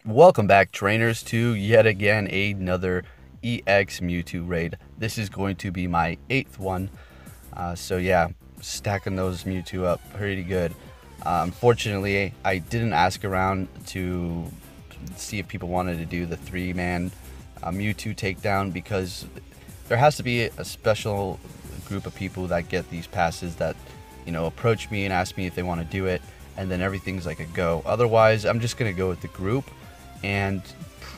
Welcome back, trainers, to yet again another EX Mewtwo raid. This is going to be my 8th one. So yeah, stacking those Mewtwo up pretty good. Unfortunately, I didn't ask around to see if people wanted to do the 3-man Mewtwo takedown, because there has to be a special group of people that get these passes that, you know, approach me and ask me if they want to do it, and then everything's like a go. Otherwise, I'm just going to go with the group and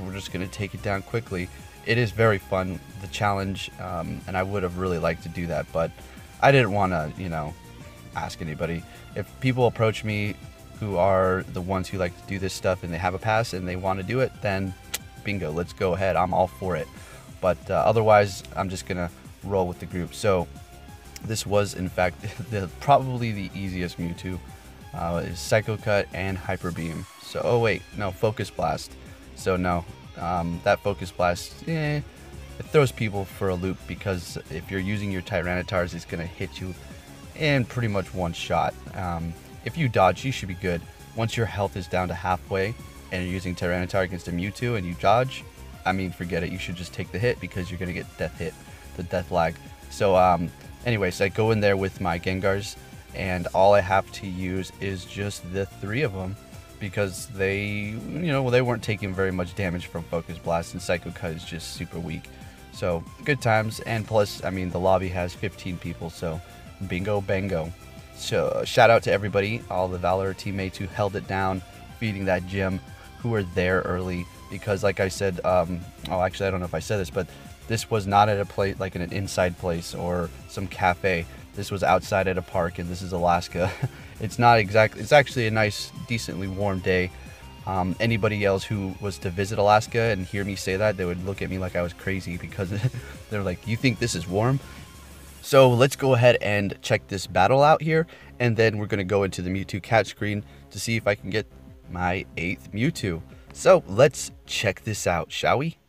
we're just going to take it down quickly. It is very fun, the challenge, and I would have really liked to do that, but I didn't want to, you know, ask anybody. If people approach me who are the ones who like to do this stuff and they have a pass and they want to do it, then bingo, let's go ahead. I'm all for it. But otherwise, I'm just going to roll with the group. So this was, in fact, probably the easiest Mewtwo. Is Psycho Cut and Hyper Beam. So, oh wait, no, Focus Blast. So no, that Focus Blast, it throws people for a loop, because if you're using your Tyrannitars, it's going to hit you in pretty much one shot. If you dodge, you should be good. Once your health is down to halfway and you're using Tyranitar against a Mewtwo and you dodge, I mean, forget it. You should just take the hit, because you're going to get death hit, the death lag. So anyways, I go in there with my Gengars, and all I have to use is just the 3 of them, because they, you know, they weren't taking very much damage from Focus Blast, and Psycho Cut is just super weak. So good times, and plus, I mean, the lobby has 15 people, so bingo bango. So shout out to everybody, all the Valor teammates who held it down, feeding that gym, who were there early, because like I said, oh, actually, I don't know if I said this, but this was not at a place, like in an inside place or some cafe. This was outside at a park, and this is Alaska. It's not exactly, it's actually a nice, decently warm day. Anybody else who was to visit Alaska and hear me say that, they would look at me like I was crazy, because they're like, you think this is warm? So let's go ahead and check this battle out here, and then we're going to go into the Mewtwo catch screen to see if I can get my 8th Mewtwo. So let's check this out, shall we?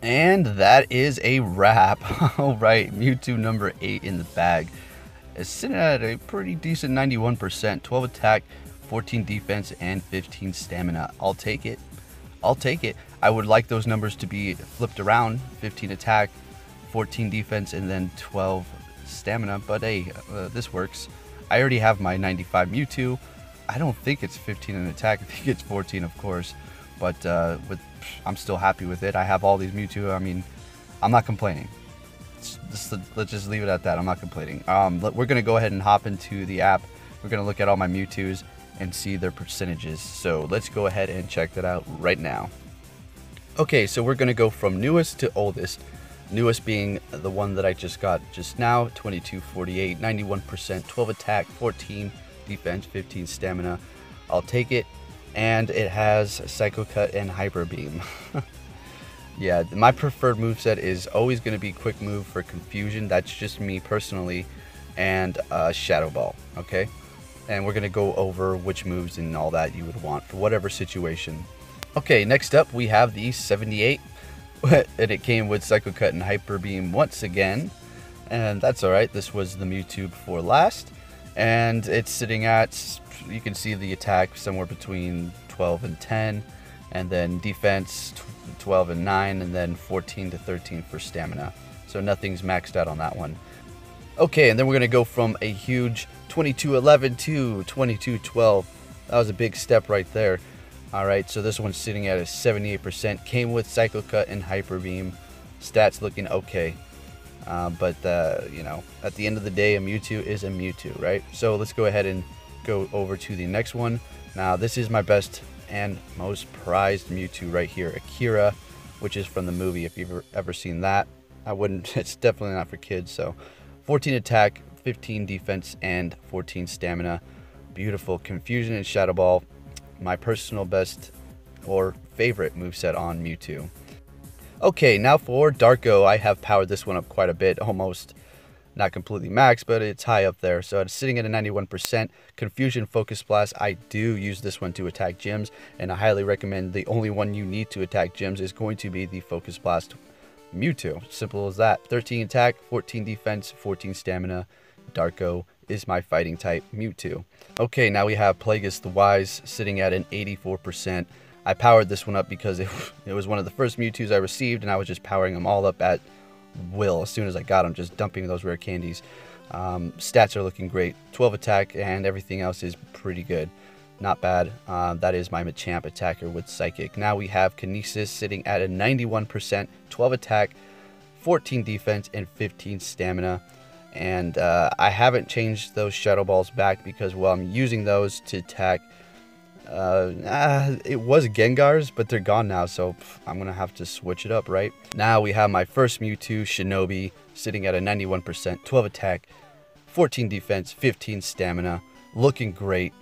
And that is a wrap. Alright, Mewtwo number 8 in the bag. It's sitting at a pretty decent 91%. 12 attack, 14 defense, and 15 stamina. I'll take it. I'll take it. I would like those numbers to be flipped around. 15 attack, 14 defense, and then 12 stamina. But hey, this works. I already have my 95 Mewtwo. I don't think it's 15 in attack. I think it's 14, of course. But I'm still happy with it. I have all these Mewtwo. I mean, I'm not complaining. Let's just leave it at that. I'm not complaining. We're going to go ahead and hop into the app. We're going to look at all my Mewtwo's and see their percentages. So let's go ahead and check that out right now. Okay, so we're going to go from newest to oldest. Newest being the one that I just got just now, 2248, 91%, 12 attack, 14 defense, 15 stamina. I'll take it. And it has Psycho Cut and Hyper Beam. Yeah, my preferred moveset is always going to be Quick Move for Confusion. That's just me personally. And Shadow Ball, okay? And we're going to go over which moves and all that you would want for whatever situation. Okay, next up we have the 78. And it came with Psycho Cut and Hyper Beam once again. And that's alright. This was the Mewtwo before last. And it's sitting at, you can see the attack somewhere between 12 and 10. And then defense 12 and 9. And then 14 to 13 for stamina. So nothing's maxed out on that one. Okay, and then we're going to go from a huge 2211 to 2212. That was a big step right there. Alright, so this one's sitting at a 78%. Came with Psycho Cut and Hyper Beam. Stats looking okay. But you know, at the end of the day, a Mewtwo is a Mewtwo, right? So let's go ahead and go over to the next one. Now, this is my best and most prized Mewtwo right here, Akira, which is from the movie. If you've ever seen that, I wouldn't. It's definitely not for kids. So 14 attack, 15 defense, and 14 stamina. Beautiful. Confusion and Shadow Ball. My personal best or favorite moveset on Mewtwo. Okay, now for Darko. I have powered this one up quite a bit, almost not completely max, but it's high up there. So it's sitting at a 91%. Confusion, Focus Blast. I do use this one to attack gyms, and I highly recommend the only one you need to attack gyms is going to be the Focus Blast Mewtwo. Simple as that. 13 attack, 14 defense, 14 stamina. Darko is my fighting type Mewtwo. Okay, now we have Plagueis the Wise sitting at an 84%. I powered this one up because it was one of the first Mewtwo's I received, and I was just powering them all up at will as soon as I got them, just dumping those rare candies. Stats are looking great. 12 attack and everything else is pretty good. Not bad. That is my Machamp attacker with Psychic. Now we have Kinesis sitting at a 91%, 12 attack, 14 defense, and 15 stamina. And I haven't changed those Shadow Balls back because, well, I'm using those to attack. It was Gengars, but they're gone now, so I'm going to have to switch it up, right? Now we have my first Mewtwo, Shinobi, sitting at a 91%, 12 attack, 14 defense, 15 stamina. Looking great.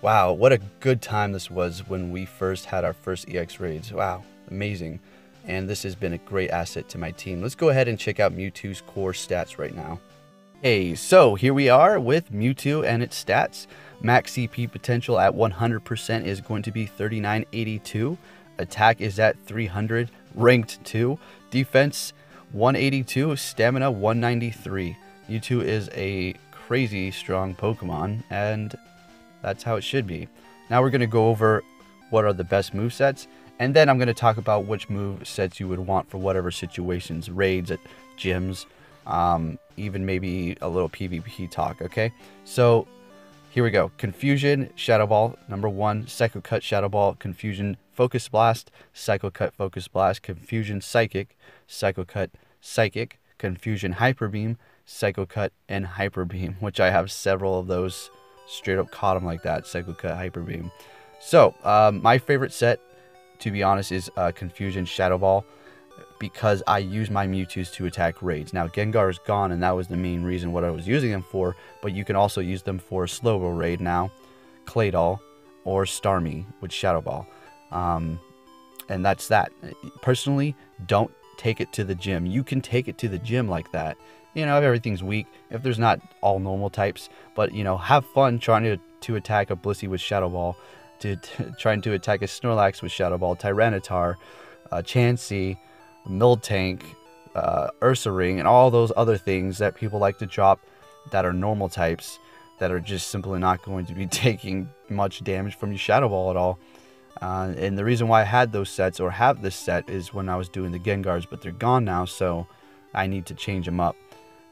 Wow, what a good time this was when we first had our first EX raids. Wow, amazing. And this has been a great asset to my team. Let's go ahead and check out Mewtwo's core stats right now. Hey, so here we are with Mewtwo and its stats. Max CP potential at 100% is going to be 3982. Attack is at 300, ranked 2. Defense 182, stamina 193. Mewtwo is a crazy strong Pokemon, and that's how it should be. Now we're going to go over what are the best movesets, and then I'm going to talk about which movesets you would want for whatever situations, raids at gyms, even maybe a little PvP talk, okay? So here we go. Confusion, Shadow Ball, number 1. Psycho Cut, Shadow Ball. Confusion, Focus Blast. Psycho Cut, Focus Blast. Confusion, Psychic. Psycho Cut, Psychic. Confusion, Hyper Beam. Psycho Cut, and Hyper Beam, which I have several of those. Straight up caught them like that. Psycho Cut, Hyper Beam. So, my favorite set, to be honest, is Confusion, Shadow Ball, because I use my Mewtwo's to attack raids. Now, Gengar is gone, and that was the main reason what I was using them for, but you can also use them for Slow-Ro raid now, Claydol, or Starmie with Shadow Ball. And that's that. Personally, don't take it to the gym. You can take it to the gym like that. You know, if everything's weak, if there's not all normal types, but, you know, have fun trying to attack a Blissey with Shadow Ball, trying to attack a Snorlax with Shadow Ball, Tyranitar, Chansey, Miltank, Ursaring, and all those other things that people like to drop that are normal types that are just simply not going to be taking much damage from your Shadow Ball at all. And the reason why I had those sets, or have this set, is when I was doing the Gengars, but they're gone now, so I need to change them up.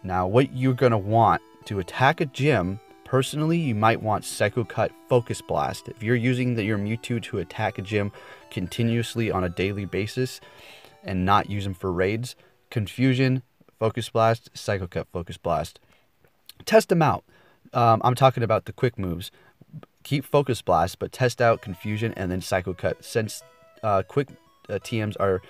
Now, what you're going to want to attack a gym, personally, you might want Psycho Cut Focus Blast. If you're using your Mewtwo to attack a gym continuously on a daily basis and not use them for raids, Confusion Focus Blast, Psycho Cut Focus Blast. Test them out. I'm talking about the quick moves. Keep Focus Blast, but test out Confusion and then Psycho Cut. Since quick TMs are,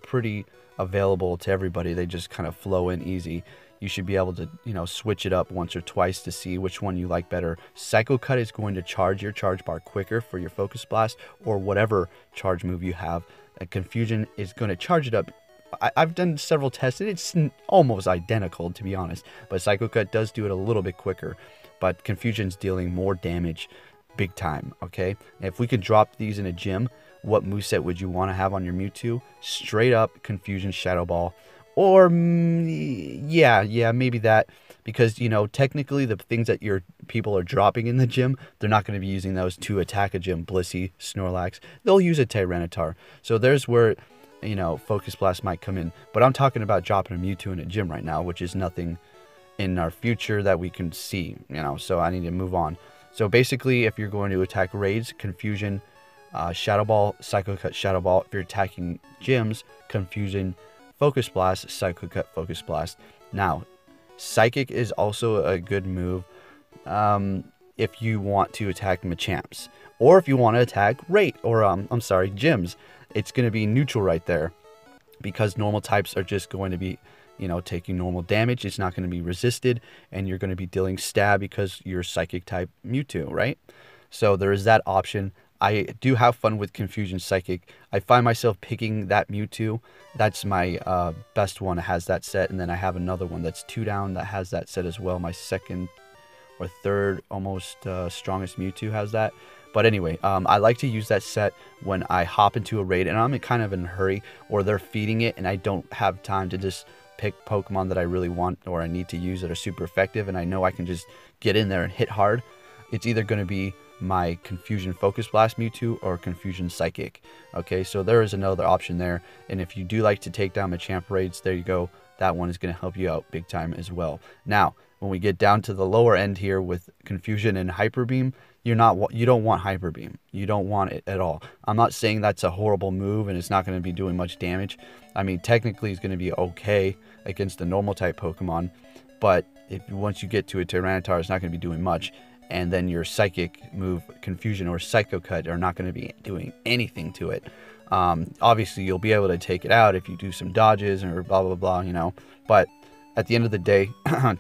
pretty available to everybody, they just kind of flow in easy. You should be able to, switch it up once or twice to see which one you like better. Psycho Cut is going to charge your charge bar quicker for your Focus Blast or whatever charge move you have. And Confusion is going to charge it up. I've done several tests, and it's almost identical, to be honest. But Psycho Cut does do it a little bit quicker. But Confusion's dealing more damage big time, okay? And if we could drop these in a gym, what moveset would you want to have on your Mewtwo? Straight up Confusion Shadow Ball. Or, yeah, maybe that. Because, technically the things that your people are dropping in the gym, they're not going to be using those to attack a gym. Blissey, Snorlax, they'll use a Tyranitar. So there's where, Focus Blast might come in. But I'm talking about dropping a Mewtwo in a gym right now, which is nothing in our future that we can see, so I need to move on. So basically, if you're going to attack raids, Confusion, Shadow Ball, Psycho Cut, Shadow Ball. If you're attacking gyms, Confusion, Focus Blast, Psycho Cut, Focus Blast. Now, Psychic is also a good move if you want to attack Machamps, or if you want to attack gyms. It's going to be neutral right there, because normal types are just going to be, taking normal damage. It's not going to be resisted, and you're going to be dealing stab because you're Psychic type Mewtwo, right? So there is that option. I do have fun with Confusion Psychic. I find myself picking that Mewtwo. That's my best one. It has that set, and then I have another one that's 2 down that has that set as well. My second or third almost strongest Mewtwo has that. But anyway, I like to use that set when I hop into a raid and I'm kind of in a hurry, or they're feeding it and I don't have time to just pick Pokemon that I really want or I need to use that are super effective, and I know I can just get in there and hit hard. It's either going to be my Confusion Focus Blast Mewtwo or Confusion Psychic. Okay, so there is another option there. And if you do like to take down Machamp raids, there you go. That one is going to help you out big time as well. Now, when we get down to the lower end here with Confusion and Hyper Beam, you don't want Hyper Beam. You don't want it at all. I'm not saying that's a horrible move and it's not going to be doing much damage. I mean, technically it's going to be okay against the normal type Pokemon, but once you get to a Tyranitar, it's not going to be doing much. And then your Psychic move, Confusion or Psycho Cut, are not going to be doing anything to it. Obviously, you'll be able to take it out if you do some dodges or blah, blah, blah, But at the end of the day,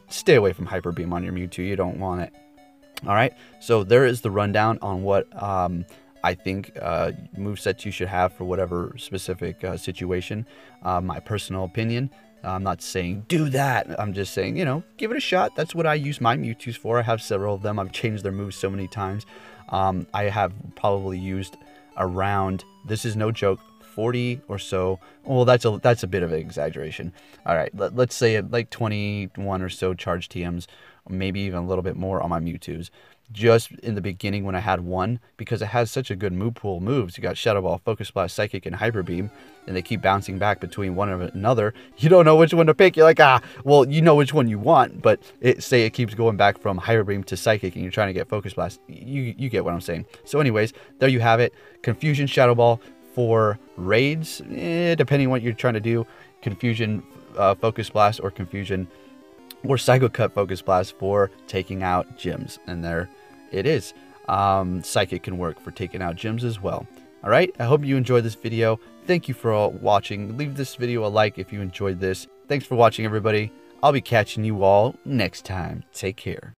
stay away from Hyper Beam on your Mewtwo. You don't want it. All right, so there is the rundown on what I think movesets you should have for whatever specific situation. My personal opinion. I'm not saying do that. I'm just saying, give it a shot. That's what I use my Mewtwo's for. I have several of them. I've changed their moves so many times. I have probably used around, this is no joke, 40 or so. Well, that's a bit of an exaggeration. All right, let's say like 21 or so charge TMs, maybe even a little bit more on my Mewtwo's. Just in the beginning when I had one, because it has such a good move pool moves. You got Shadow Ball, Focus Blast, Psychic, and Hyper Beam, and they keep bouncing back between one and another. You don't know which one to pick. You're like, well, you know which one you want, but say it keeps going back from Hyper Beam to Psychic, and you're trying to get Focus Blast. You get what I'm saying. So anyways, there you have it. Confusion Shadow Ball for raids, depending on what you're trying to do. Confusion Focus Blast or Confusion or Psycho Cut Focus Blast for taking out gyms. And there it is. Psychic can work for taking out gyms as well. All right, I hope you enjoyed this video. Thank you for all watching. Leave this video a like if you enjoyed this. Thanks for watching, everybody. I'll be catching you all next time. Take care.